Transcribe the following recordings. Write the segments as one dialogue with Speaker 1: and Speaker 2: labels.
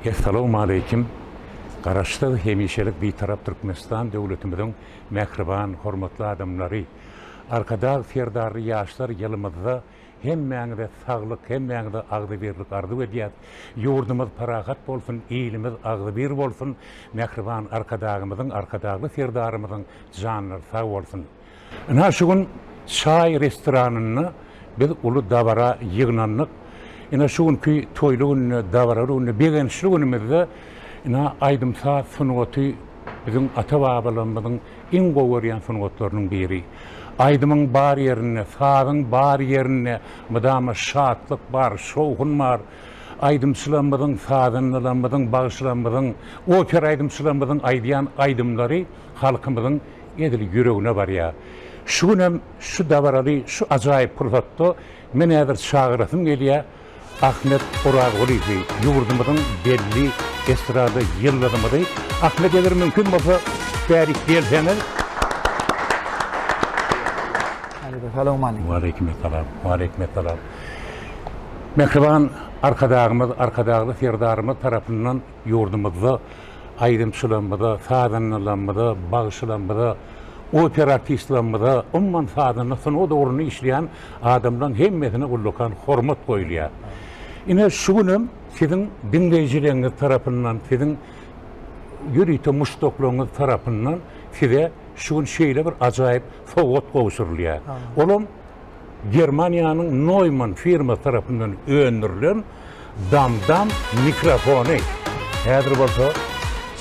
Speaker 1: Assalamu aleykum. Garaşlı hemişelik bir taraf Türkmenistan devletimizin mehriban, hormatly adamlary. Arkada ferdarly yaşlar yılımızda hem meňde saglyk, hem meňde agdybirlik ardy edýär. Ýurdumyz parahat bolsun, ýylymyz agdybyr bolsun. Mehriban arkadagymyzyň, arkadagy ferdarymyzyň janyny sag bolsun. Ana şu gün çay restoranyny biz uly dabara ýygnanlyk. Ina şu günkü toylu gününe, davara gününe, begençli günümüzde ina aydymsa sunugaty bizim ata-babalarymyzyň iň gowurýan sunugotlarynyň biri. Aydymyň bar ýerine, sagyň bar ýerine mydama şatlyk bar, şowgun bar. Aydymçylarymyzyň, sagynylarymyzyň, bagyşlarymyzyň, oper aydymçylarymyzyň aýdýan aydymlary halkymyzyň edil ýüregine barýar. Şu günem şu davarary, şu ajaýyp pursatda men häzir çagyrasym gelýär. Ahmet Oragoliýew ýurdumyzyň belli estrada ýyllarymyzy. Ahmet eger mümkin bolsa bärik gelseňiz.
Speaker 2: Assalamu aleykum.
Speaker 1: Wa aleykumussalam. Wa aleykumussalam. Mehriban arkadagymyz, arkadagy ferdarymyz tarapyndan ýurdumyzda aýdymçylarymyza, saganlarymyza, bagyşlarymyza, operativistlerimize, umman saadını o doğrunu işleyen adamdan hemmesine kullukan hormat koyuluyor. Yine şu günüm sizin dinleyicileriniz tarafından, sizin yürüyte muştokluğunuz tarafından size şu gün şeyle bir acayip soğut kovuşuruluyor. Oğlum Germanya'nın Neumann firma tarafından öndürülen damdam mikrofonu. Eğer olsa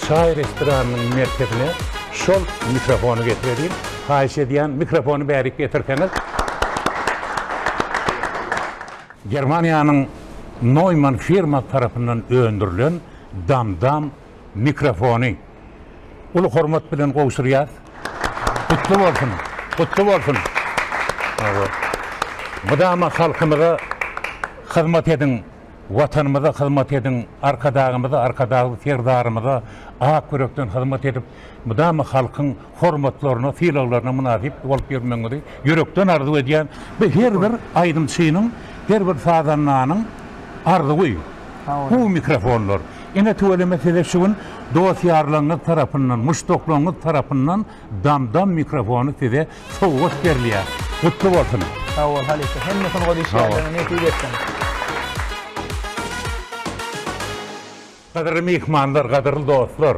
Speaker 1: çay restoranının merkezine şol mikrofonu getireyim. Haýyş edýän mikrofonu bärik getirseňiz. Germaniýanyň Neumann firma tarapyndan öndürülen damdam mikrofonu. Ulu hormat bilen gowşurýar. Kutly bolsun. Kutly bolsun. Mudama halkymyza hyzmat edin. Vatanımıza hizmet edin, arkadagymyza, arkadagy ferdarymyza ak yürekden hizmet edip, mudama halkyň hormatlaryna, fiýlaklaryna münasip bolup ýermeňizi yürekden arzu edýän her bir aýdymçynyň, her bir sagananyň arzuwy. Bu mikrofonlar. Ine töwele mesele şu gün dosýarlaryň tarapyndan, muştoklaryň tarapyndan damdam mikrofonu size sowgat berilýär. Kutly bolsun.
Speaker 2: Sağ ol, halika. Hemmesini goýýarlar, netip etsen.
Speaker 1: Kadirli mihmanlar, kadirli dostlar.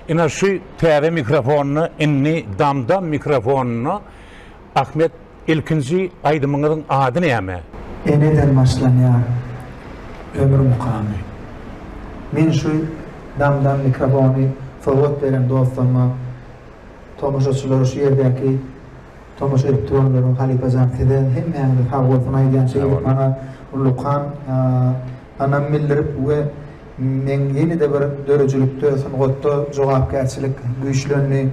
Speaker 1: Ina şu täze mikrofonunu, inni damdam mikrofonunu Ahmet ilkinji aýdymyňyzyň ady näme?
Speaker 2: Eneden başlanýar ömür mukamy. Men şu damdam mikrofonu sowgat beren dostlarıma, tomoşaçylara şu ýerdäki tomoşa edip duranlaryň halipajan size hemmeňiz sag bolsun aýdýan şey bana ulukan anam millerip we men yeni de bir dörejülükde, sungatda jogapkärçilik güýçlenli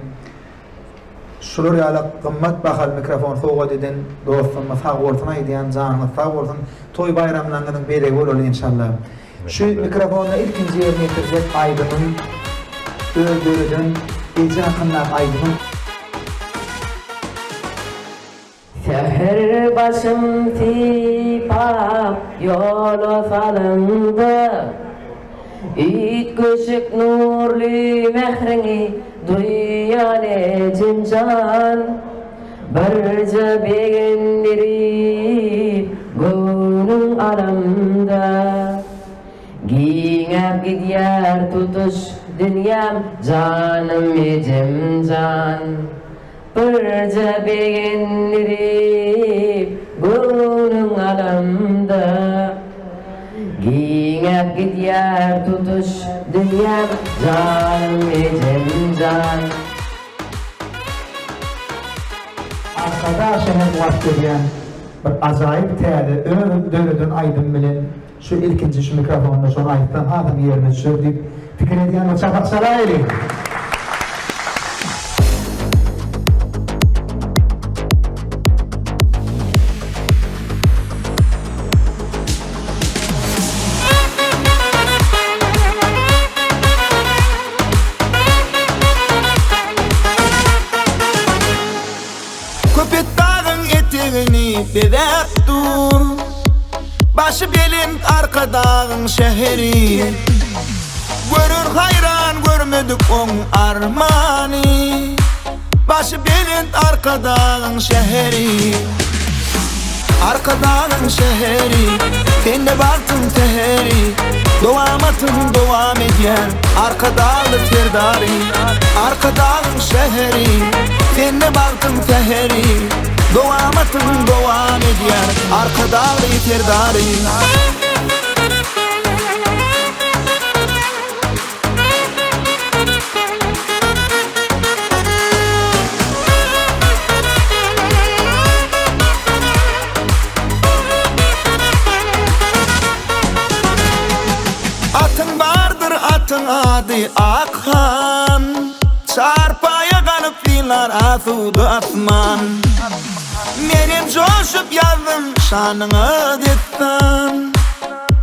Speaker 2: şular ýaly gymmat bahal mikrofon sowgat eden dostlarıma sag bolsun aýdýan janyny sag bolsun toy bayramlarynyň beregi bolar inşallah. Şu mikrofonu ilkinji ýerine getirjek aýdymyň öldüreden gece hakynda aýdymyň
Speaker 3: Seher başım tipap yola salındı. İt köşük nurli mehrini duyan ecimcan. Barca begenleri gönlüm aramda. Giňäp gidýär tutuş dünyam canım ecimcan. Barca begenleri gönlüm aramda. Giňäp gidýär tutuş dünyam canım ecimcan.
Speaker 2: arkada şeher wagt edýän bir ajaýyp täze öňünden aýdym bilen şu ilkinji şu mikrofonda şonu aýtdan adam ýerine düşür diýip pikir edýän çapak salaýly.
Speaker 4: Bebek dur Başı belin arkadağın şehri gördük on armani. Başı belin arkadağın şehri, arkadağın şehri. Sen de baktın teheri, doğamatın devam eder. Arkadağlı firdari, arkadağın şehri. Sen de baktın teheri, doğamatın devam eder. Arkadağlı firdari. Atın vardır atın adı Akhan, çarpaya kanıp dinar asudu asman. Menem coşup yazdım şanını dettan.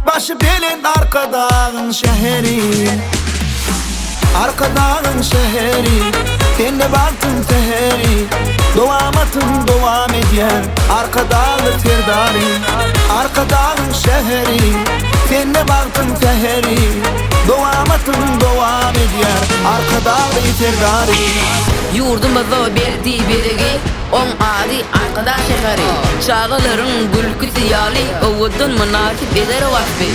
Speaker 4: Başı belin arkadağın şehri, arkadağın şehri. Sen de baktın teheri, doğamatın devam eder. Arkadağlı firdari, arkadağın şehri. Sen de baktın teheri, doğamatın devam eder. Arkadağlı firdari.
Speaker 5: Yurdumuzda beldi birigi, on adi arkadaş şehri. Çağıların gülkü siyali, ovudun münasip eder vasfi.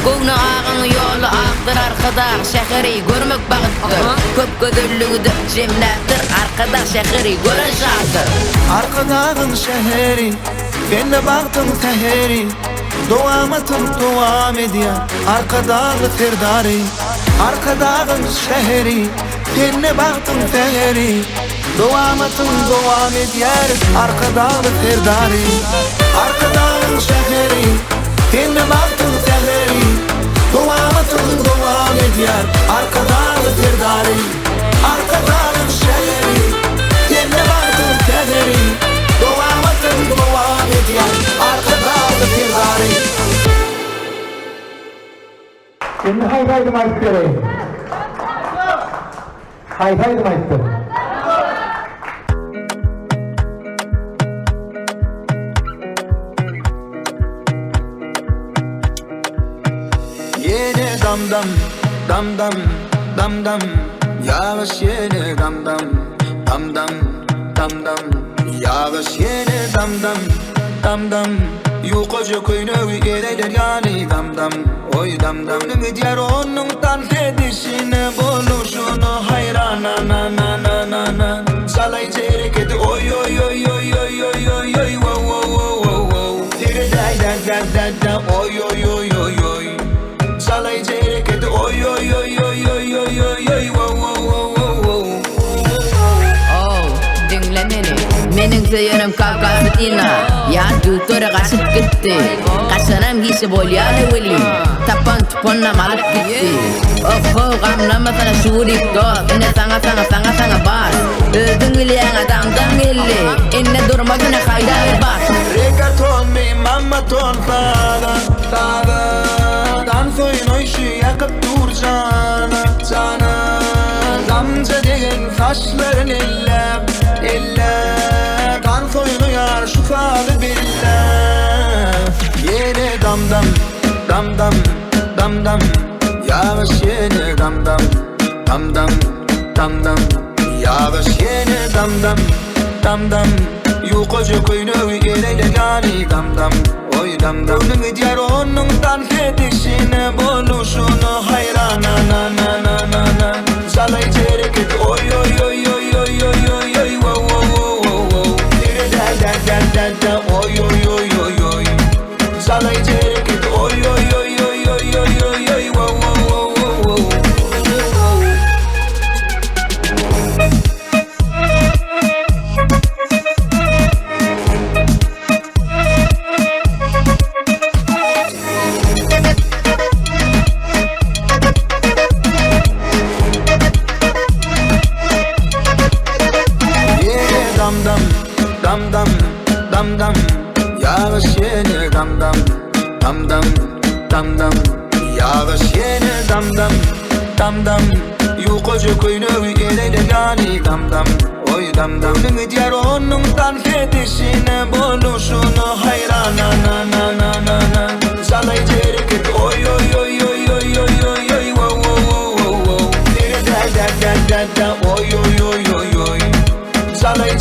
Speaker 5: Kovna ağın yolu ağdır arkadaş şehri. Görmek bağıttır, köp gözüllüğüdür cemlettir. Arkadaş şehri gören şahtır.
Speaker 4: Arkadağın şehri, ben de baktım teheri, doğamatın devam eder. Arkadağlı firdari, arkadağın şehri. Ben de baktım teheri, doğamatın devam eder. Arkadağlı firdari, arkadağın şehri. Ben de baktım teheri, doğamatın devam eder. Arkadağlı firdari, arkadağın şehri. Ben de baktım teheri, doğamatın devam eder. Arkadağlı firdari.
Speaker 2: Şimdi haydi maestro. Haydi maestro.
Speaker 4: Yine dam dam, dam dam, dam dam. Yağış yine dam dam, dam dam, dam dam. Yağış yine dam dam, dam dam. Yukoca köyünü gereler yani dam dam. Oy dam dam. Diğer onun tank edişine buluşunu hayrana na na na na na. Salay çeyrek edi oy oy oy oy oy oy oy oy wow wow wow wow wow. Dire da da da da oy oy oy oy oy. Salay çeyrek edi oy oy oy oy oy oy oy oy wow wow wow wow wow.
Speaker 5: Oh, dinle beni. Menin seyerim kavgası ina. Ya tutora kaçıp gitti. Kaçanam giysi bolyalı veli. Tapan tuponam alıp gitti. Oh gamlama sana şurik dost. İne sana bas. Öldün bileyen adamdan belli. İnne durma güne kayda bir bas.
Speaker 4: Reggaeton mi mamma ton sana sana. Dansoyun o işi yakıp dur cana cana. Gamze degen saçların elle elle. Dansoyunu yar şu falı bille. Yine dam dam dam dam dam dam. Yağış yine dam dam dam dam dam dam. Yağış yine dam dam dam dam. Yukoca köyünü gereler yani dam dam. Oy dam dam. Diğer onun tank edişine buluşunu hayrana na na na na na. Salay çeyrek et oy oy oy oy oy oy oy oy wow wow wow wow wow. Dire da da da da da oy oy oy oy oy. Salay çeyrek et oy oy oy oy oy oy oy oy wow wow wow wow wow. Dam dam, dam dam, dam dam. Yağış yine dam dam, dam dam, dam dam. Yağış yine dam dam, dam dam. Yukoca köyünü gereler yani dam dam. Oy dam dam. Diğer onun tank edişine buluşunu hayrana na na na na na. Salay çeyrek et oy oy oy oy oy oy oy oy wow wow wow wow wow. Dire da da oy oy oy oy oy. Çalay